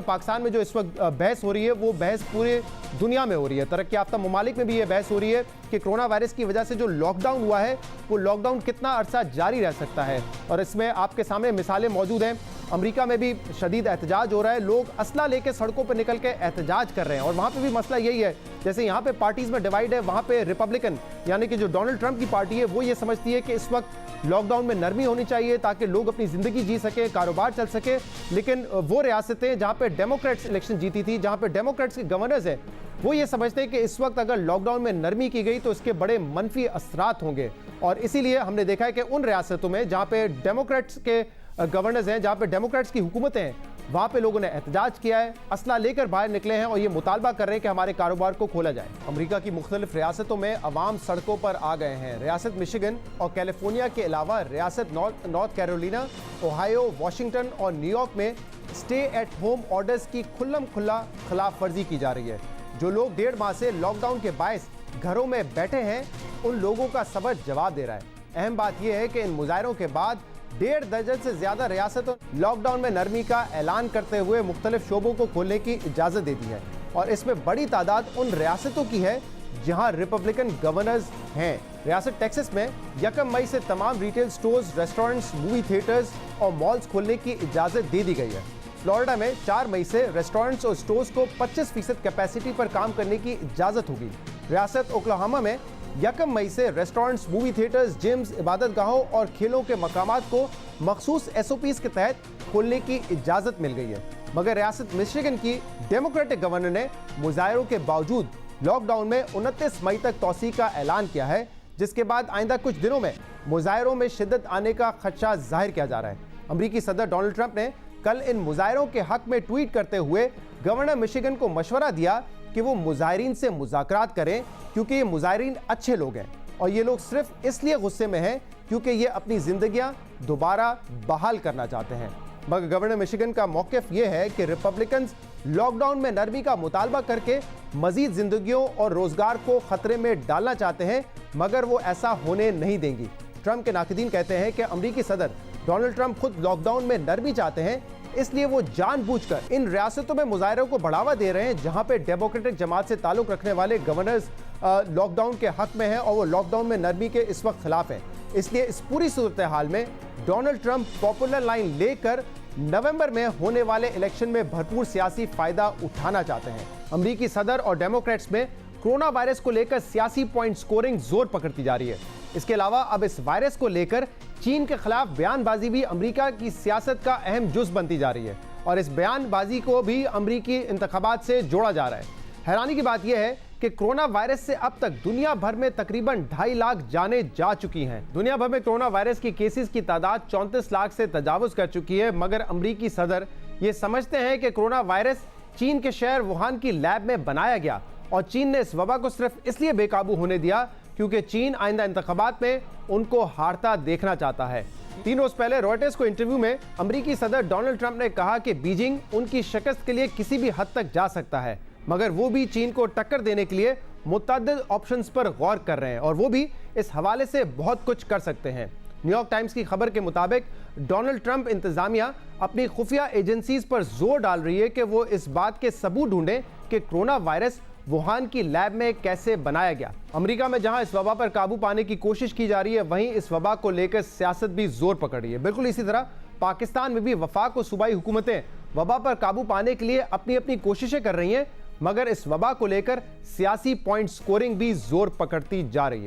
पाकिस्तान में जो इस वक्त बहस हो रही है वो बहस पूरे दुनिया में हो रही है। तरक्की याफ्ता ममालिक में भी ये बहस हो रही है कि कोरोना वायरस की वजह से जो लॉकडाउन हुआ है वो लॉकडाउन कितना अरसा जारी रह सकता है। और इसमें आपके सामने मिसालें मौजूद हैं। अमेरिका में भी शदीद एहतजाज हो रहा है, लोग असला लेके सड़कों पर निकल के एहतजाज कर रहे हैं। और वहाँ पे भी मसला यही है, जैसे यहाँ पे पार्टीज में डिवाइड है, वहाँ पे रिपब्लिकन यानी कि जो डोनाल्ड ट्रंप की पार्टी है वो ये समझती है कि इस वक्त लॉकडाउन में नरमी होनी चाहिए ताकि लोग अपनी जिंदगी जी सके, कारोबार चल सके। लेकिन वो रियासतें जहाँ पे डेमोक्रेट्स इलेक्शन जीती थी, जहाँ पे डेमोक्रेट्स के गवर्नर्स हैं, वो ये समझते हैं कि इस वक्त अगर लॉकडाउन में नरमी की गई तो इसके बड़े मनफी असरात होंगे। और इसीलिए हमने देखा है कि उन रियासतों में जहाँ पे डेमोक्रेट्स के गवर्नर्स हैं, जहाँ पे डेमोक्रेट्स की हुकूमतें हैं, वहाँ पे लोगों ने एहतजाज किया है, असला लेकर बाहर निकले हैं और ये मुतालबा कर रहे हैं कि हमारे कारोबार को खोला जाए। अमेरिका की मुख्तलिफ रियासतों में अवाम सड़कों पर आ गए हैं। रियासत मिशिगन और कैलिफोर्निया के अलावा रियासत नॉर्थ कैरोलिना, ओहायो, वाशिंगटन और न्यूयॉर्क में स्टे एट होम ऑर्डर्स की खुल्लम खुल्ला खिलाफ वर्जी की जा रही है। जो लोग 1.5 माह से लॉकडाउन के बायस घरों में बैठे हैं, उन लोगों का सबर जवाब दे रहा है। अहम बात यह है कि इन मुजाहरों के बाद 1.5 दर्जन से ज्यादा रियासतों लॉकडाउन में नरमी का ऐलान करते हुए मुख्तलिफ शोबों को खोलने की इजाजत दे दी है। और इसमें बड़ी तादाद उन रियासतों की है जहां रिपब्लिकन गवर्नर्स हैं। रियासत टेक्सास में 1 मई से तमाम retail stores, restaurants, movie theatres और मॉल्स खोलने की इजाजत दे दी गई है। फ्लोरिडा में 4 मई से रेस्टोरेंट्स और स्टोर्स को 25% कैपेसिटी पर काम करने की इजाजत होगी। रियासत ओक्लाहोमा में 1 मई से रेस्टोरेंट्स, मूवी थिएटर्स, जिम्स, इबादत गाहों और खेलों के मकामात को मखसूस SOPs के तहत खोलने की इजाजत मिल गई है। मगर रियासत मिशिगन की डेमोक्रेटिक गवर्नर ने मुजाहरों के बावजूद लॉकडाउन में 29 मई तक तौसी का ऐलान किया है, जिसके बाद आइंदा कुछ दिनों में मुजाहरों में शिद्दत आने का खदशा जाहिर किया जा रहा है। अमरीकी सदर डोनाल्ड ट्रंप ने कल इन मुजाहरों के हक में ट्वीट करते हुए गवर्नर मिशिगन को मशवरा दिया कि वो मुजाहरीन से मुज़ाकरात करें, क्योंकि ये मुजाहरीन अच्छे लोग हैं और ये लोग सिर्फ इसलिए गुस्से में हैं क्योंकि ये अपनी जिंदगियां दोबारा बहाल करना चाहते हैं। मगर गवर्नर मिशिगन का मौक़िफ़ ये है कि रिपब्लिकन्स लॉकडाउन में नरमी का मुतालबा करके मजीद जिंदगियों और रोजगार को खतरे में डालना चाहते हैं, मगर वो ऐसा होने नहीं देंगी। ट्रंप के नाक़दीन कहते हैं कि अमरीकी सदर डोनाल्ड ट्रंप खुद लॉकडाउन में नरमी चाहते हैं, इसलिए वो जानबूझकर इन रियासतों में मुजाहरों को बढ़ावा दे रहे हैं जहां पे डेमोक्रेटिक जमात से ताल्लुक रखने वाले गवर्नर्स लॉकडाउन के हक में हैं और वो लॉकडाउन में नरमी के इस वक्त खिलाफ हैं। इसलिए इस पूरी सूरत हाल में डोनाल्ड ट्रंप पॉपुलर लाइन लेकर नवंबर में होने वाले इलेक्शन में भरपूर सियासी फायदा उठाना चाहते हैं। अमरीकी सदर और डेमोक्रेट्स में कोरोना वायरस को लेकर सियासी पॉइंट स्कोरिंग जोर पकड़ती जा रही है। इसके अलावा अब इस वायरस को लेकर चीन के खिलाफ बयानबाजी भी अमेरिका की सियासत का अहम जुज़ बनती जा रही है और इस बयानबाजी को भी अमेरिकी इंतखाबात से जोड़ा जा रहा है। हैरानी की बात यह है कि कोरोना वायरस से अब तक दुनिया भर में तकरीबन 2.5 लाख जानें जा चुकी हैं। दुनिया भर में कोरोना वायरस की केसेस की तादाद 34 लाख से तजावुज़ कर चुकी है। मगर अमरीकी सदर ये समझते हैं कि कोरोना वायरस चीन के शहर वुहान की लैब में बनाया गया और चीन ने इस वबा को सिर्फ इसलिए बेकाबू होने दिया क्योंकि चीन आइंदा इंतखाबात में उनको हारता देखना चाहता है। 3 रोज पहले रॉयटर्स को इंटरव्यू में अमरीकी सदर डोनाल्ड ट्रंप ने कहा कि बीजिंग उनकी शिकस्त के लिए किसी भी हद तक जा सकता है, मगर वो भी चीन को टक्कर देने के लिए मुतअद्दिद ऑप्शंस पर गौर कर रहे हैं और वो भी इस हवाले से बहुत कुछ कर सकते हैं। न्यूयॉर्क टाइम्स की खबर के मुताबिक डोनाल्ड ट्रंप इंतजामिया अपनी खुफिया एजेंसीज पर जोर डाल रही है कि वो इस बात के सबूत ढूंढें कि कोरोना वायरस वुहान की लैब में कैसे बनाया गया। अमेरिका में जहां इस वबा पर काबू पाने की कोशिश की जा रही है, वहीं इस वबा को लेकर सियासत भी जोर पकड़ रही है। बिल्कुल इसी तरह पाकिस्तान में भी वफाक और सूबाई हुकूमतें वबा पर काबू पाने के लिए अपनी अपनी कोशिशें कर रही हैं, मगर इस वबा को लेकर सियासी पॉइंट स्कोरिंग भी जोर पकड़ती जा रही है।